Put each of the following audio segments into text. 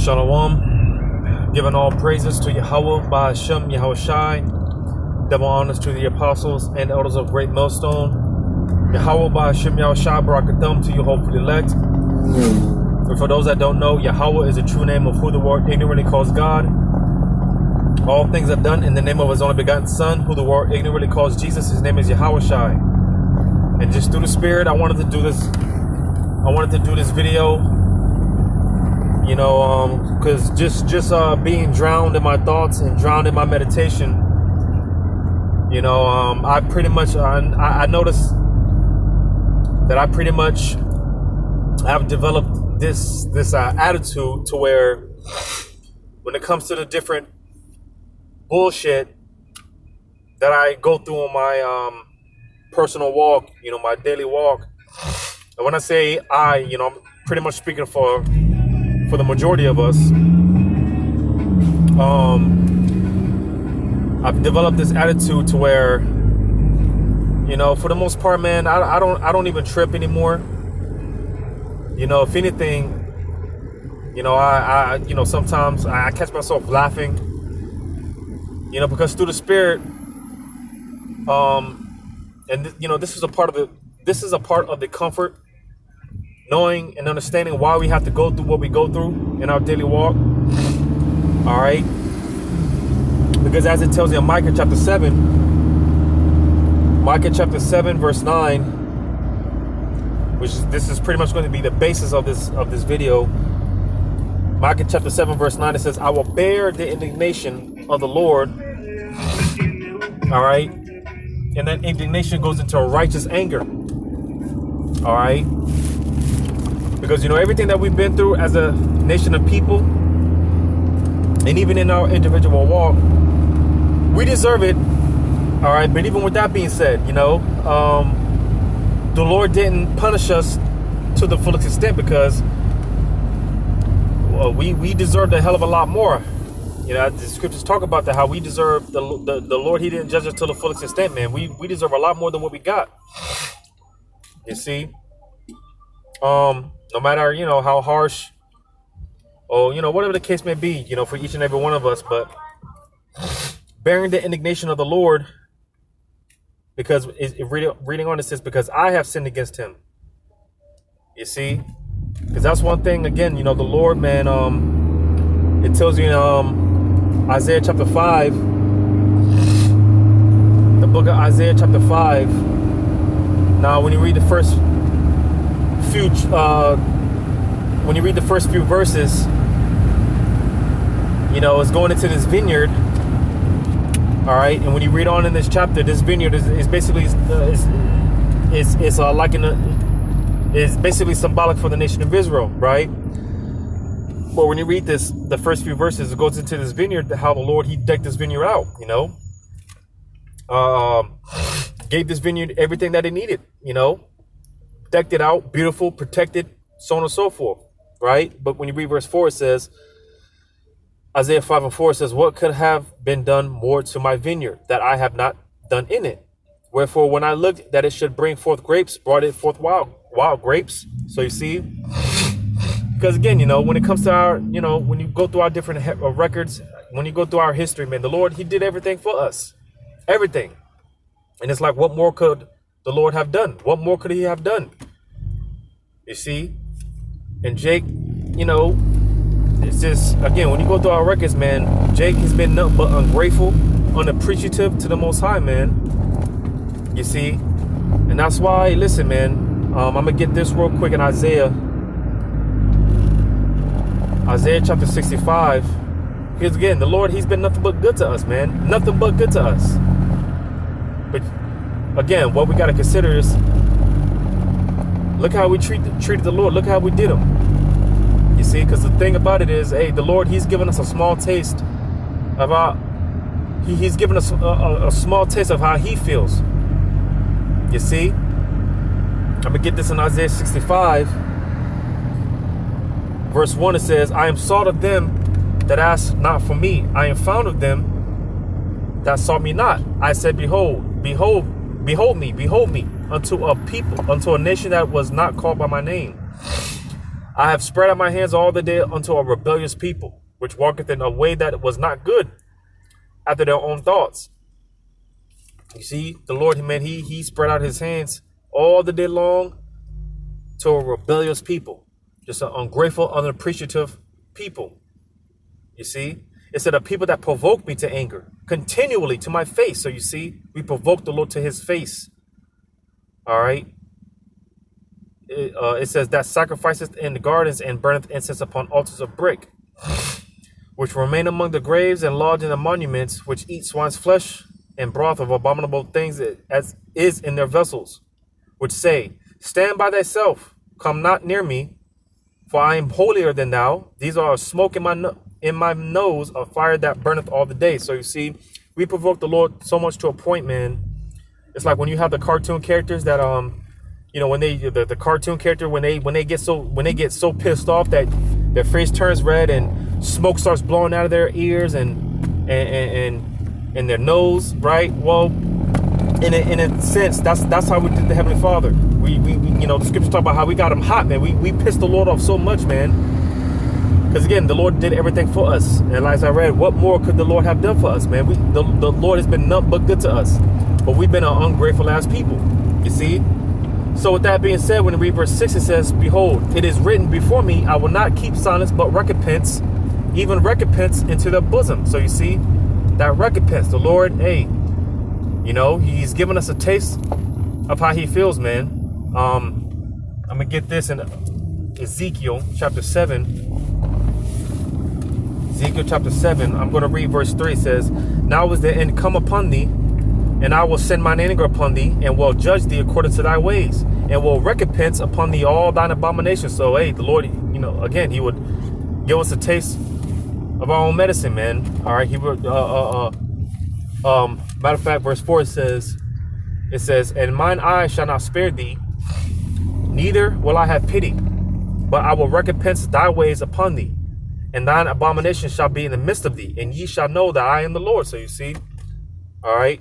Shalom, giving all praises to Yahweh, Ba'Hashem, Yahushai, double honors to the apostles and elders of Great Millstone. Yahweh, Ba'Hashem, Yahushai, Barakathum to you, hopefully elect. But for those that don't know, Yahweh is the true name of who the world ignorantly calls God. All things are done in the name of his only begotten Son, who the world ignorantly calls Jesus. His name is Yahushai. And just through the Spirit, I wanted to do this video. You know, because just being drowned in my thoughts and drowned in my meditation, you know, I pretty much, I noticed that I pretty much have developed this attitude to where when it comes to the different bullshit that I go through on my personal walk, you know, my daily walk, and when I say I, you know, I'm pretty much speaking for the majority of us, I've developed this attitude to where, you know, for the most part, man, I don't even trip anymore. You know, if anything, you know, I you know, sometimes I catch myself laughing, you know, because through the Spirit, and you know, this is a part of the comfort, knowing and understanding why we have to go through what we go through in our daily walk. All right. Because as it tells you in Micah chapter 7, verse 9, this is pretty much going to be the basis of this video. Micah chapter 7, verse 9, it says, I will bear the indignation of the Lord. All right. And that indignation goes into a righteous anger. All right. Because, you know, everything that we've been through as a nation of people, and even in our individual walk, we deserve it. All right. But even with that being said, you know, the Lord didn't punish us to the fullest extent because we deserved a hell of a lot more. You know, the scriptures talk about that, how we deserve the Lord. He didn't judge us to the fullest extent, man. We deserve a lot more than what we got. You see? No matter, you know, how harsh or, you know, whatever the case may be, you know, for each and every one of us, but bearing the indignation of the Lord, because reading on it says, because I have sinned against him. You see? Because that's one thing, again, you know, the Lord, man, it tells you in Isaiah chapter 5, the book of Isaiah chapter 5. Now, when you read the first few verses, you know, it's going into this vineyard. All right, and when you read on in this chapter, this vineyard is basically is basically symbolic for the nation of Israel, right? But when you read this, the first few verses, it goes into this vineyard, how the Lord, he decked this vineyard out, you know, gave this vineyard everything that it needed, you know, decked it out, beautiful, protected, so on and so forth, right? But when you read verse 4, it says, Isaiah 5:4 says, what could have been done more to my vineyard that I have not done in it? Wherefore, when I looked that it should bring forth grapes, brought it forth wild grapes. So you see, because again, you know, when it comes to our, you know, when you go through our different records, when you go through our history, man, the Lord, he did everything for us, everything. And it's like, what more could the Lord have done? What more could he have done? You see? And Jake, you know, it's just, again, when you go through our records, man, Jake has been nothing but ungrateful, unappreciative to the Most High, man. You see? And that's why, listen, man, I'm going to get this real quick in Isaiah chapter 65. Because again, the Lord, he's been nothing but good to us, man. Nothing but good to us. But again, what we got to consider is, look how we treated the Lord. Look how we did him. You see, because the thing about it is, hey, the Lord, he's given us a small taste of he's given us a small taste of how he feels. You see? I'm going to get this in Isaiah 65. Verse 1, it says, I am sought of them that ask not for me. I am found of them that sought me not. I said, behold me, unto a people, unto a nation that was not called by my name. I have spread out my hands all the day unto a rebellious people, which walketh in a way that was not good, after their own thoughts. You see, the Lord, man, he spread out his hands all the day long to a rebellious people, just an ungrateful, unappreciative people. You see, it said a people that provoke me to anger continually to my face. So you see, we provoke the Lord to his face. All right. It says that sacrificeth in the gardens and burneth incense upon altars of brick, which remain among the graves and lodge in the monuments, which eat swine's flesh and broth of abominable things as is in their vessels, which say, stand by thyself, come not near me, for I am holier than thou. These are a smoke in my nose, a fire that burneth all the day. So you see, we provoke the Lord so much to a point, man. It's like when you have the cartoon characters that when the cartoon character when they get so pissed off that their face turns red and smoke starts blowing out of their ears and their nose, right? Well, in a sense, that's how we did the Heavenly Father. We the scriptures talk about how we got him hot, man. We pissed the Lord off so much, man. Because again, the Lord did everything for us. And as I read, what more could the Lord have done for us, man? The Lord has been nothing but good to us. But we've been an ungrateful ass people, you see? So with that being said, when we read verse 6, it says, behold, it is written before me, I will not keep silence, but recompense, even recompense into their bosom. So you see, that recompense, the Lord, hey, he's given us a taste of how he feels, man. I'm going to get this in Ezekiel chapter 7. Ezekiel chapter 7, I'm going to read verse 3. It says, now is the end come upon thee, and I will send mine anger upon thee, and will judge thee according to thy ways, and will recompense upon thee all thine abominations. So, hey, the Lord, again, he would give us a taste of our own medicine, man. All right, he would, matter of fact, verse 4, it says, and mine eye shall not spare thee, neither will I have pity, but I will recompense thy ways upon thee, and thine abomination shall be in the midst of thee, and ye shall know that I am the Lord. So you see, all right,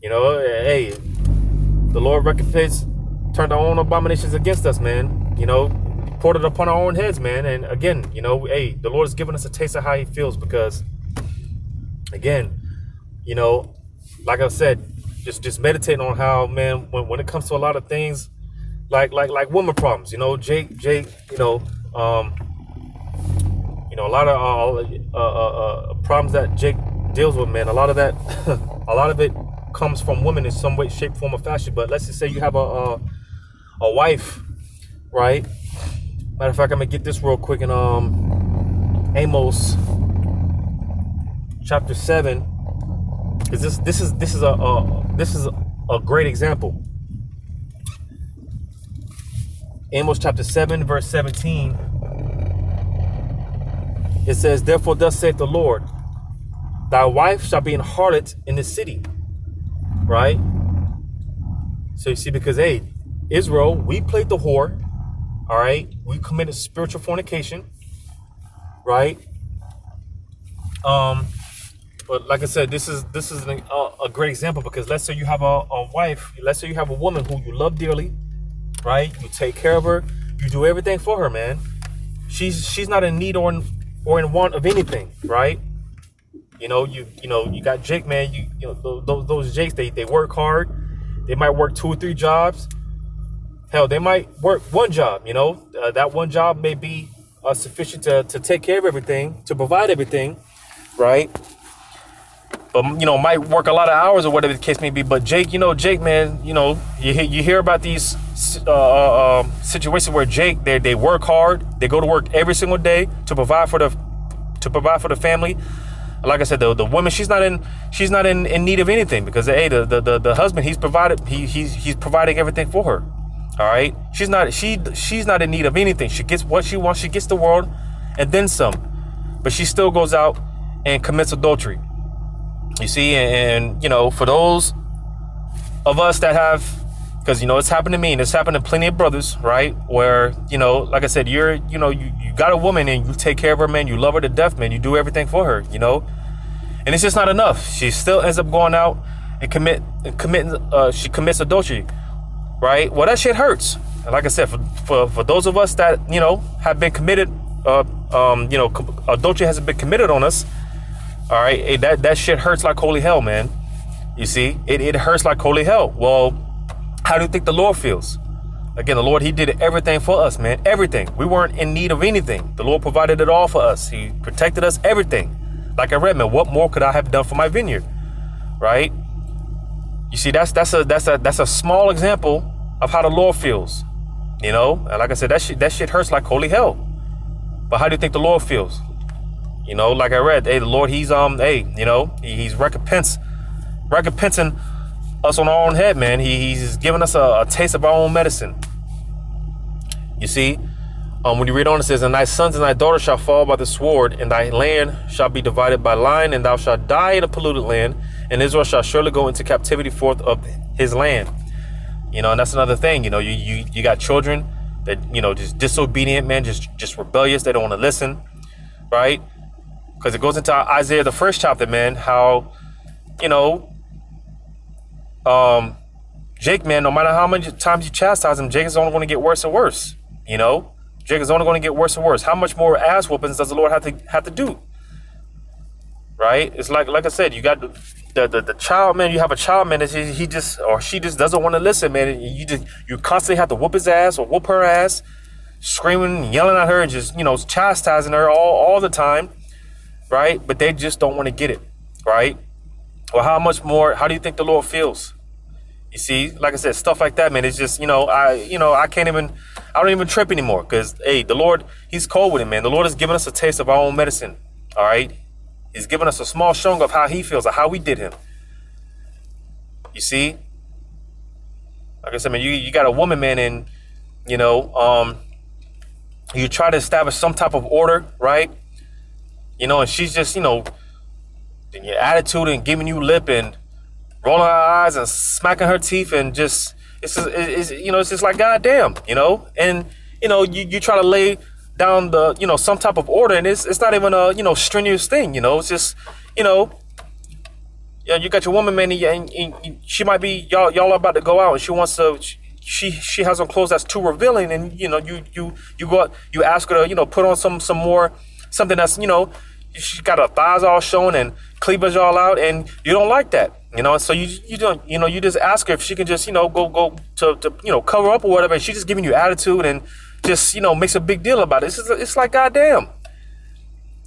hey, the Lord recompense, turned our own abominations against us, man. Poured it upon our own heads, man. And again, hey, the Lord has given us a taste of how he feels because, again, like I said, just meditating on how, man, when it comes to a lot of things, like woman problems, Jake, a lot of problems that Jake deals with, man. A lot of that, a lot of it comes from women in some way, shape, form, or fashion. But let's just say you have a wife, right? Matter of fact, I'm gonna get this real quick in Amos chapter 7, because this is a great example. Amos chapter 7, verse 17. It says, therefore thus saith the Lord, thy wife shall be an harlot in the city. Right? So you see, because, hey, Israel, we played the whore. All right? We committed spiritual fornication. Right? But like I said, this is a great example, because let's say you have a wife, let's say you have a woman who you love dearly, right? You take care of her, you do everything for her, man. She's not in need or in want of anything, right? You got Jake, man. Those Jakes, they work hard. They might work 2 or 3 jobs. Hell, they might work one job. That one job may be sufficient to take care of everything, to provide everything, right? But might work a lot of hours or whatever the case may be. But Jake, man, you hear about these situations where Jake, they work hard. They go to work every single day to provide for the family. Like I said, the woman, she's not in need of anything, because hey, the husband, he's providing everything for her. All right, she's not in need of anything. She gets what she wants. She gets the world and then some, but she still goes out and commits adultery. You see, and for those of us that have, because it's happened to me and it's happened to plenty of brothers, right? Where like I said, you got a woman and you take care of her, man. You love her to death, man. You do everything for her, and it's just not enough. She still ends up going out and she commits adultery, right? Well, that shit hurts. like I said, for those of us that, have been committed, adultery hasn't been committed on us. All right. That shit hurts like holy hell, man. You see, it hurts like holy hell. Well, how do you think the Lord feels? Again, the Lord, he did everything for us, man. Everything. We weren't in need of anything. The Lord provided it all for us. He protected us, everything. Like I read, man, what more could I have done for my vineyard? Right? You see, that's a small example of how the Lord feels. And like I said, that shit hurts like holy hell. But how do you think the Lord feels? Like I read, hey, the Lord, he's he's recompensing us on our own head, man. He's giving us a taste of our own medicine. You see, when you read on, it says, and thy sons and thy daughters shall fall by the sword, and thy land shall be divided by lion, and thou shalt die in a polluted land, and Israel shall surely go into captivity forth of his land. And that's another thing. You got children that, just disobedient, man, just rebellious. They don't want to listen, right? Because it goes into Isaiah, the first chapter, man, how, Jake, man, no matter how many times you chastise him, Jake is only going to get worse and worse. Jake is only going to get worse and worse. How much more ass whoopings does the Lord have to do? Right? It's like I said, you got the child, man. You have a child, man. He just or she just doesn't want to listen, man. You constantly have to whoop his ass or whoop her ass, screaming, yelling at her, and just chastising her all the time, right? But they just don't want to get it, right? Well, how much more? How do you think the Lord feels? You see, like I said, stuff like that, man. It's just, I don't even trip anymore because, hey, the Lord, he's cold with it, man. The Lord has given us a taste of our own medicine. All right. He's given us a small showing of how he feels, or how we did him. You see, like I said, man, you got a woman, man, and, you try to establish some type of order, right? And she's just, in your attitude and giving you lip and rolling her eyes and smacking her teeth and just it's just like goddamn, and you try to lay down the some type of order, and it's not even a strenuous thing, it's just you got your woman, man, and she might be y'all are about to go out and she wants to she has on clothes that's too revealing, and you go out, you ask her to put on some more something that's she got her thighs all showing and cleavage all out, and you don't like that, so you don't, you just ask her if she can just go to cover up or whatever, and she's just giving you attitude and just makes a big deal about it. It's like goddamn,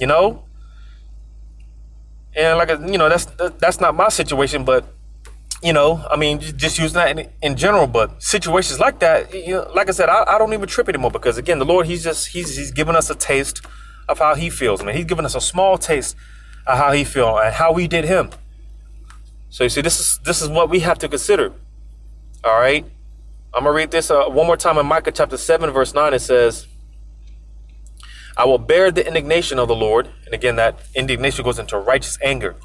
and like that's not my situation, but I mean, just using that in general, but situations like that, like I said, I don't even trip anymore, because again, the Lord, he's given us a taste of how he feels, man. He's given us a small taste of how he feels and how we did him. So you see, this is what we have to consider. All right, I'm gonna read this one more time in Micah chapter 7, verse 9. It says, "I will bear the indignation of the Lord," and again, that indignation goes into righteous anger.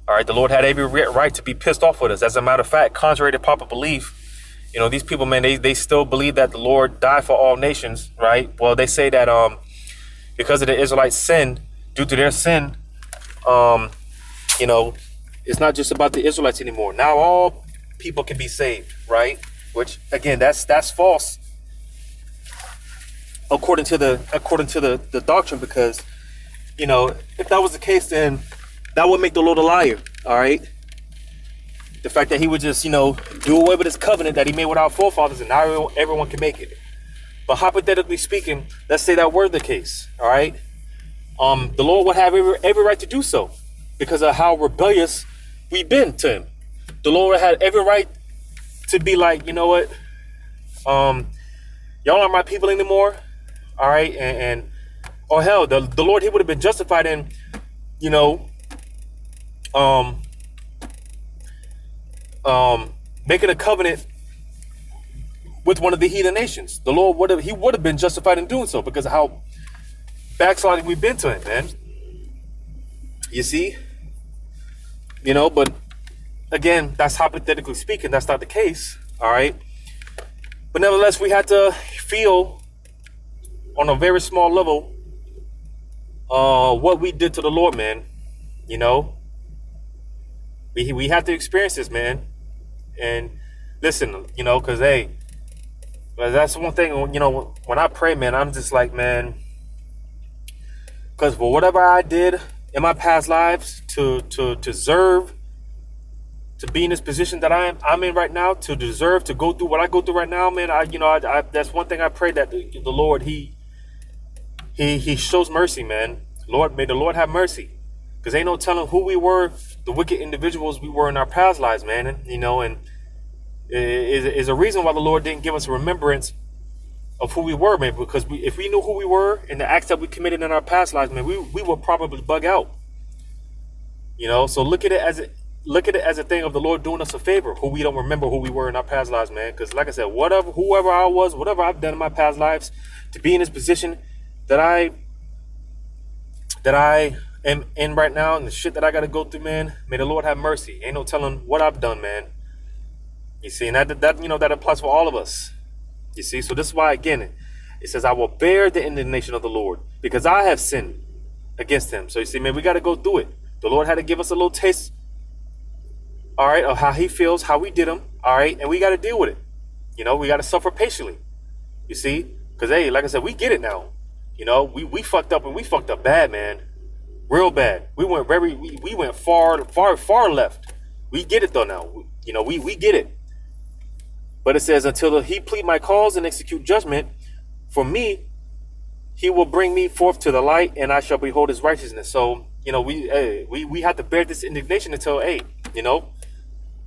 All right, the Lord had every right to be pissed off with us. As a matter of fact, contrary to popular belief, these people, man, they still believe that the Lord died for all nations, right? Well, they say that because of the Israelites' sin, due to their sin, it's not just about the Israelites anymore. Now all people can be saved, right? Which again, that's false according to the doctrine, because if that was the case, then that would make the Lord a liar. All right, the fact that he would just do away with his covenant that he made with our forefathers, and now everyone can make it. But hypothetically speaking, let's say that were the case, all right? The Lord would have every right to do so because of how rebellious we've been to him. The Lord had every right to be like, you know what? Y'all aren't my people anymore, all right? And or hell, the Lord, he would have been justified in, making a covenant with one of the heathen nations. The Lord would have been justified in doing so because of how backsliding we've been to him, man. You see? But again, that's hypothetically speaking, that's not the case. All right. But nevertheless, we had to feel on a very small level what we did to the Lord, man. We had to experience this, man. And listen, because hey, But that's one thing, you know, when I pray, man, I'm just like, man, because for whatever I did in my past lives to deserve to be in this position that I'm in right now, to deserve to go through what I go through right now, man, I that's one thing I pray, that the Lord, he shows mercy, man. Lord, may the Lord have mercy, because ain't no telling who we were, the wicked individuals we were in our past lives, man. And, you know, and is a reason why the Lord didn't give us a remembrance of who we were, man. Because if we knew who we were and the acts that we committed in our past lives, man, we would probably bug out. You know, so look at it as a thing of the Lord doing us a favor, who we don't remember who we were in our past lives, man. Because like I said, whoever I was, whatever I've done in my past lives, to be in this position that I am in right now, and the shit that I got to go through, man, may the Lord have mercy. Ain't no telling what I've done, man. You see, and that you know, that applies for all of us. You see, so this is why, again, it says, I will bear the indignation of the Lord, because I have sinned against him. So you see, man, we got to go through it. The Lord had to give us a little taste, all right, of how he feels, how we did him, all right, and we got to deal with it. You know, we got to suffer patiently. You see, because, hey, like I said, we get it now. You know, we fucked up, and we fucked up bad, man. Real bad. We went we went far left. We get it though now. You know, we get it. But it says, until he plead my cause and execute judgment for me, he will bring me forth to the light, and I shall behold his righteousness. So, you know, we have to bear this indignation until, hey, you know,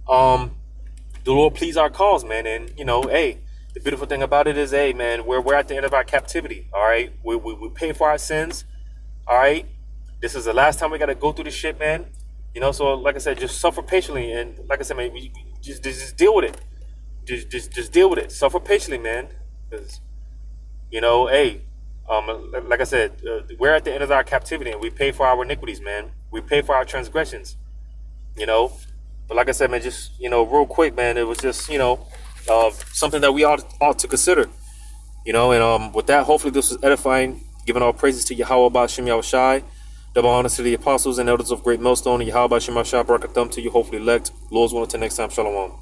the Lord pleads our cause, man. And, you know, hey, the beautiful thing about it is, hey, man, we're at the end of our captivity. All right, we pay for our sins. All right, this is the last time we got to go through this shit, man. You know, so like I said, just suffer patiently, and like I said, man, we just deal with it. Just deal with it. Suffer patiently, man. Because, you know, hey, like I said, we're at the end of our captivity, and we pay for our iniquities, man. We pay for our transgressions. You know, but like I said, man, just, you know, real quick, man, it was just, you know, something that we ought to consider. You know, and with that, hopefully this was edifying. Giving all praises to Yahweh Ba'Shem Yahushai. Double honors to the apostles and elders of Great Millstone. And Yahweh Ba'Shem Yahushai. Barakatham to you, hopefully elect. Lord's willing, till next time. Shalom.